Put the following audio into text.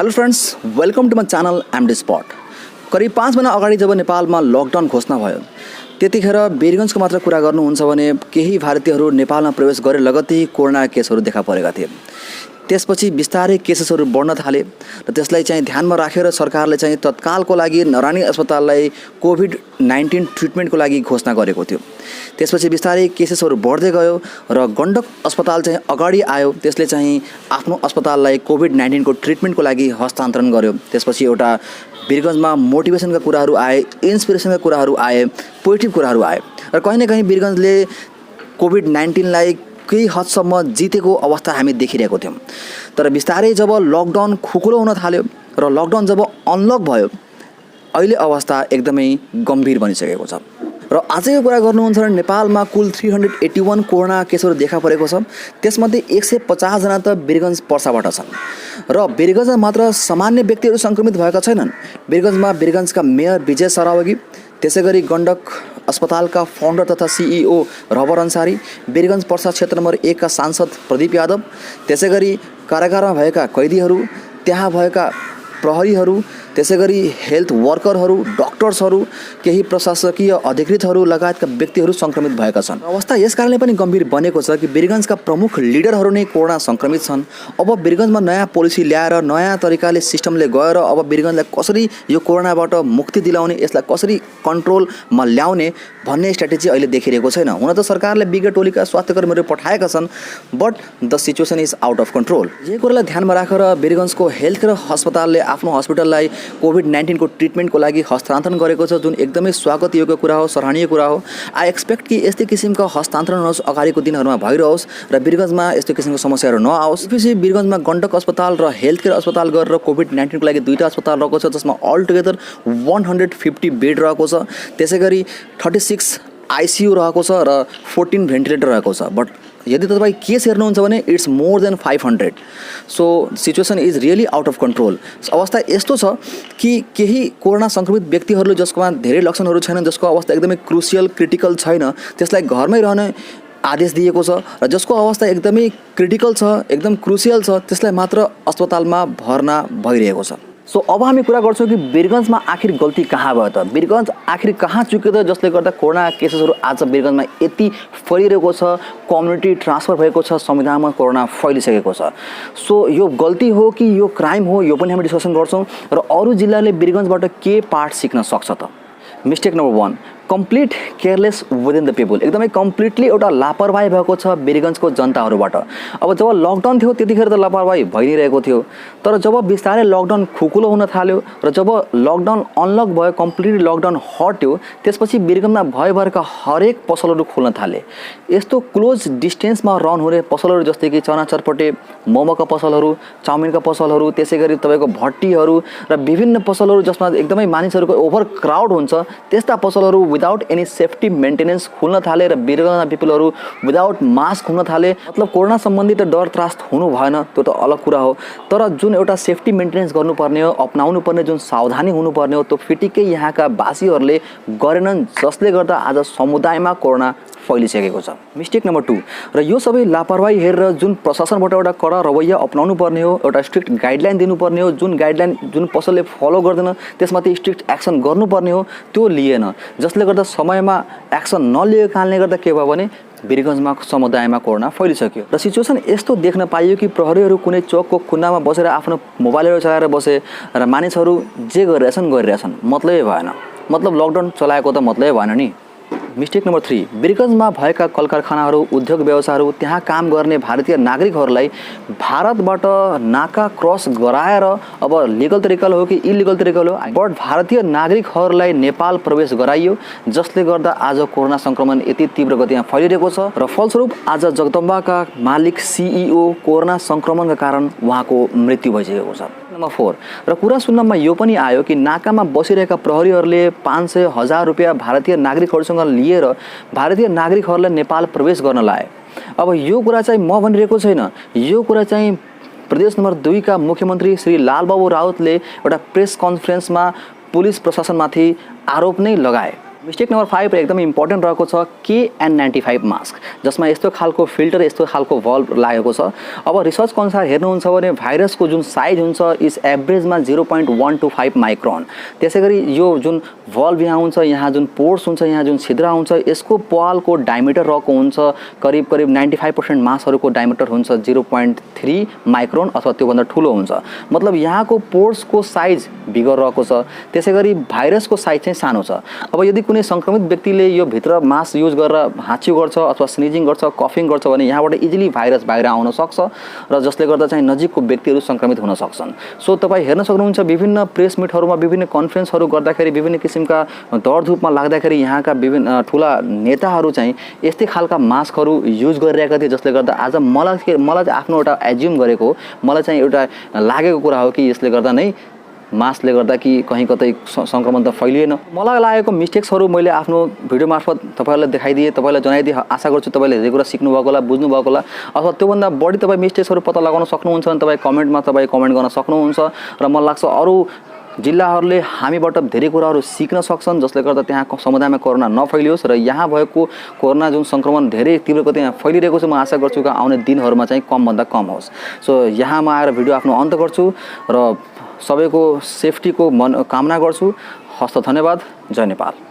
Hello friends, welcome to my channel MD spot. करिब 5 महिना अगाडि जब नेपालमा लकडाउन घोषणा भयो त्यतिखेर वीरगञ्जको मात्र कुरा गर्नुहुन्छ भने केही भारतीयहरू नेपालमा प्रवेश गरे लगत्तै कोरोना केसहरू देखा परेका थिए। त्यसपछि बिस्तारै केसेसहरू बढ्न थाले र त्यसलाई चाहिँ ध्यानमा राखेर सरकारले चाहिँ तत्कालको लागि नरानी अस्पताललाई कोभिड-19 ट्रिटमेन्टको लागि घोषणा गरेको थियो। त्यसपछि बिस्तारै केसेसहरू बढ्दै गयो र गण्डक अस्पताल चाहिँ अगाडि आयो। त्यसले चाहिँ आफ्नो अस्पताललाई कोभिड-19 को ट्रिटमेन्टको लागि हस्तान्तरण गर्यो। त्यसपछि एउटा वीरगञ्जमा मोटिभेसनका कुराहरू आए, इन्स्पिरेसनका कुराहरू आए, पोजिटिभ कुराहरू आए र कहीँ न कहीँ वीरगञ्जले कोभिड-19 लाई केही हदसम्म जितेको अवस्था हामी देखिरहेको थियौँ। तर बिस्तारै जब लकडाउन खुकुलो हुन थाल्यो र लकडाउन जब अनलक भयो अहिले अवस्था एकदमै गम्भीर बनिसकेको छ। र आजको कुरा गर्नुहुन्छ भने नेपालमा कुल 381 कोरोना केसहरू देखा परेको छ। त्यसमध्ये 150 जना त वीरगञ्ज पर्साबाट छन् र वीरगञ्जमा मात्र सामान्य व्यक्तिहरू सङ्क्रमित भएका छैनन्। वीरगञ्जमा वीरगञ्जका मेयर विजय सरावगी, त्यसैगरी गण्डक अस्पतालका फाउन्डर तथा सिइओ रबर अन्सारी, वीरगञ्ज पर्सा क्षेत्र नम्बर 1 का सांसद प्रदीप यादव, त्यसैगरी कारागारमा भएका कैदीहरू, त्यहाँ भएका प्रहरीहरू, त्यसैगरी हेल्थ वर्करहरू, डक्टर्सहरू, केही प्रशासकीय अधिकृतहरू लगायतका व्यक्तिहरू सङ्क्रमित भएका छन्। अवस्था यस कारणले पनि गम्भीर बनेको छ कि वीरगञ्जका प्रमुख लिडरहरू नै कोरोना सङ्क्रमित छन्। अब वीरगञ्जमा नयाँ पोलिसी ल्याएर नयाँ तरिकाले सिस्टमले गएर अब वीरगञ्जलाई कसरी यो कोरोनाबाट मुक्ति दिलाउने, यसलाई कसरी कन्ट्रोलमा ल्याउने भन्ने स्ट्राटेजी अहिले देखिरहेको छैन। हुन त सरकारले विज्ञ टोलीका स्वास्थ्यकर्मीहरू पठाएका छन्, but the situation is out of control. यही कुरालाई ध्यानमा राखेर वीरगञ्जको हेल्थ केयर अस्पतालले आफ्नो हस्पिटललाई कोभिड-19 को ट्रिटमेन्टको लागि हस्तान्तरण गरेको छ, जुन एकदमै स्वागत योग्य कुरा हो, सराहनीय कुरा हो। आई एक्सपेक्ट कि यस्तै किसिमका हस्तान्तरणहरू अगाडिको दिनहरूमा भइरहोस् र वीरगञ्जमा यस्तो किसिमको समस्याहरू नआओस्। त्यसपछि वीरगञ्जमा गण्डक अस्पताल र हेल्थ केयर अस्पताल गरेर कोभिड-19 को लागि 2टा अस्पताल रहेको छ, जसमा अल टुगेदर 150 बेड रहेको छ। त्यसैगरी 36 आइसियू रहेको छ र 14 भेन्टिलेटर रहेको छ। बट यदि तपाईँ केस हेर्नुहुन्छ भने it's more than 500। So situation is really out of control. अवस्था यस्तो छ कि केही कोरोना सङ्क्रमित व्यक्तिहरूले जसकोमा धेरै लक्षणहरू छैनन्, जसको अवस्था एकदमै क्रुसियल क्रिटिकल छैन, त्यसलाई घरमै रहने आदेश दिएको छ र जसको अवस्था एकदमै क्रिटिकल छ, एकदम क्रुसियल छ, त्यसलाई मात्र अस्पतालमा भर्ना भइरहेको छ। सो अब हामी कुरा गर्छौँ कि वीरगञ्जमा आखिर गल्ती कहाँ भयो त, वीरगञ्ज आखिर कहाँ चुक्यो त जसले गर्दा कोरोना केसेसहरू आज वीरगञ्जमा यति फैलिरहेको छ, कम्युनिटी ट्रान्सफर भएको छ, संविधानमा कोरोना फैलिसकेको छ। सो यो गल्ती हो कि यो क्राइम हो, यो पनि हामी डिस्कसन गर्छौँ र अरू जिल्लाले वीरगञ्जबाट के पाठ सिक्न सक्छ त। Mistake number 1, complete careless within the people. एकदमै कम्प्लिटली एउटा लापरवाही भएको छ वीरगञ्जको जनताहरूबाट। अब जब लकडाउन थियो त्यतिखेर त लापरवाही भइ नै रहेको थियो, तर जब बिस्तारै लकडाउन खुकुलो हुन थाल्यो र जब लकडाउन अनलक भयो, कम्प्लिटली लकडाउन हट्यो, त्यसपछि वीरगञ्जमा भएभरका हरेक पसलहरू खोल्न थाले। यस्तो क्लोज डिस्टेन्समा रन हुने पसलहरू जस्तै कि चना चटपटे, मोमोका पसलहरू, चाउमिनका पसलहरू, त्यसै गरी तपाईँको भट्टीहरू र विभिन्न पसलहरू जसमा एकदमै मानिसहरूको ओभर क्राउड हुन्छ, त्यस्ता पसलहरू विदाउट एनी सेफ्टी मेन्टेनेन्स खुल्न थाले र वीरगञ्जमा पिपलहरू विदाउट मास्क खुल्न थाले। मतलब कोरोना सम्बन्धी त डर त्रास हुनु भएन, त्यो त अलग कुरा हो, तर जुन एउटा सेफ्टी मेन्टेनेन्स गर्नुपर्ने हो, अपनाउनु पर्ने जुन सावधानी हुनुपर्ने हो, त्यो फिटिकै यहाँका वासीहरूले गरेनन्, जसले गर्दा आज समुदायमा कोरोना फैलिसकेको छ। मिस्टेक नम्बर 2, र यो सबै लापरवाही हेरेर जुन प्रशासनबाट एउटा कडा रवैया अपनाउनु पर्ने हो, एउटा स्ट्रिक्ट गाइडलाइन दिनुपर्ने हो, जुन गाइडलाइन जुन पसलले फलो गर्दैन त्यसमाथि स्ट्रिक्ट एक्सन गर्नुपर्ने हो, त्यो लिएन, जसले गर्दा समयमा एक्सन नलिएको कारणले गर्दा के भयो भने वीरगञ्जमा समुदायमा कोरोना फैलिसक्यो। र सिचुएसन यस्तो देख्न पाइयो कि प्रहरीहरू कुनै चौकको कुनामा बसेर आफ्नो मोबाइलहरू चलाएर बसे र मानिसहरू जे गरिरहेछन्, मतलबै भएन। मतलब लकडाउन चलाएको त मतलबै भएन नि। मिस्टेक नम्बर 3, वीरगञ्जमा भएका कल कारखानाहरू, उद्योग व्यवसायहरू, त्यहाँ काम गर्ने भारतीय नागरिकहरूलाई भारतबाट नाका क्रस गराएर, अब लिगल तरिकाले हो कि इलिगल तरिकाले हो, बट भारतीय नागरिकहरूलाई नेपाल प्रवेश गराइयो, जसले गर्दा आज कोरोना सङ्क्रमण यति तीव्र गतिमा फैलिरहेको छ र फलस्वरूप आज जगदम्बाका मालिक सिइओ कोरोना सङ्क्रमणका कारण उहाँको मृत्यु भइसकेको छ। नम्बर 4, र कुरा सुन्नमा यो पनि आयो कि नाकामा बसिरहेका प्रहरीहरूले 500,000 रुपियाँ भारतीय नागरिकहरूसँग लिएर भारतीय नागरिकहरूलाई नेपाल प्रवेश गर्न लाए। अब यो कुरा चाहिँ म भनिरहेको छैन, यो कुरा चाहिँ प्रदेश नम्बर 2 का मुख्यमन्त्री श्री लालबाबु राउतले एउटा प्रेस कन्फरेन्समा पुलिस प्रशासनमाथि आरोप नै लगाए। मिस्टेक नम्बर 5 एकदमै इम्पोर्टेन्ट रहेको छ KN95 मास्क, जसमा यस्तो खालको फिल्टर यस्तो खालको भल्भ लागेको छ। अब रिसर्चको अनुसार हेर्नुहुन्छ भने भाइरसको जुन साइज हुन्छ इज एभरेजमा 0.125 माइक्रोन। त्यसै गरी यो जुन भल्भ यहाँ हुन्छ, यहाँ जुन पोर्स हुन्छ, यहाँ जुन छिद्र हुन्छ, यसको पालको डायमिटर रहेको हुन्छ करिब 95% मास्कहरूको डायमिटर हुन्छ 0.3 माइक्रोन अथवा त्योभन्दा ठुलो हुन्छ। मतलब यहाँको पोर्सको साइज बिगर रहेको छ। त्यसै गरी भाइरसको साइज चाहिँ सानो छ। अब यदि कुनै संक्रमित व्यक्तिले यो भित्र मास्क युज गरेर हाँच्यु गर्छ अथवा स्निजिङ गर्छ, कफिङ गर्छ भने यहाँबाट इजिली भाइरस बाहिर आउन सक्छ र जसले गर्दा चाहिँ नजिकको व्यक्तिहरू संक्रमित हुन सक्छन्। सो तपाईँ हेर्न सक्नुहुन्छ विभिन्न प्रेस मिटहरूमा, विभिन्न कन्फरेन्सहरू गर्दाखेरि, विभिन्न किसिमका दौडधुपमा लाग्दाखेरि यहाँका विभिन्न ठुला नेताहरू चाहिँ यस्तै खालका मास्कहरू युज गरिरहेका थिए, जसले गर्दा आज मलाई चाहिँ आफ्नो एउटा एज्युम गरेको, मलाई चाहिँ एउटा लागेको कुरा हो कि यसले गर्दा नै मास्कले गर्दा कि कहीँ कतै संक्रमण त फैलिएन। मलाई लागेको मिस्टेक्सहरू मैले आफ्नो भिडियो मार्फत तपाईँहरूलाई देखाइदिएँ, तपाईँलाई जनाइदिएँ। आशा गर्छु तपाईँले धेरै कुरा सिक्नुभएको होला, बुझ्नुभएको होला, अथवा त्योभन्दा बढी तपाईँ मिस्टेक्सहरू पत्ता लगाउन सक्नुहुन्छ भने तपाईँ कमेन्टमा कमेन्ट गर्न सक्नुहुन्छ। र मलाई लाग्छ अरू जिल्लाहरूले हामीबाट धेरै कुराहरू सिक्न सक्छन्, जसले गर्दा त्यहाँ समुदायमा कोरोना नफैलियोस् र यहाँ भएको कोरोना जुन संक्रमण धेरै तीव्र गतिमा फैलिरहेको छ। म आशा गर्छु कि आउने दिनहरूमा चाहिँ कमभन्दा कम होस्। सो यहाँमा आएर भिडियो आफ्नो अन्त गर्छु र सबैको सेफ्टीको कामना गर्छु। हस्त धन्यवाद। जय नेपाल।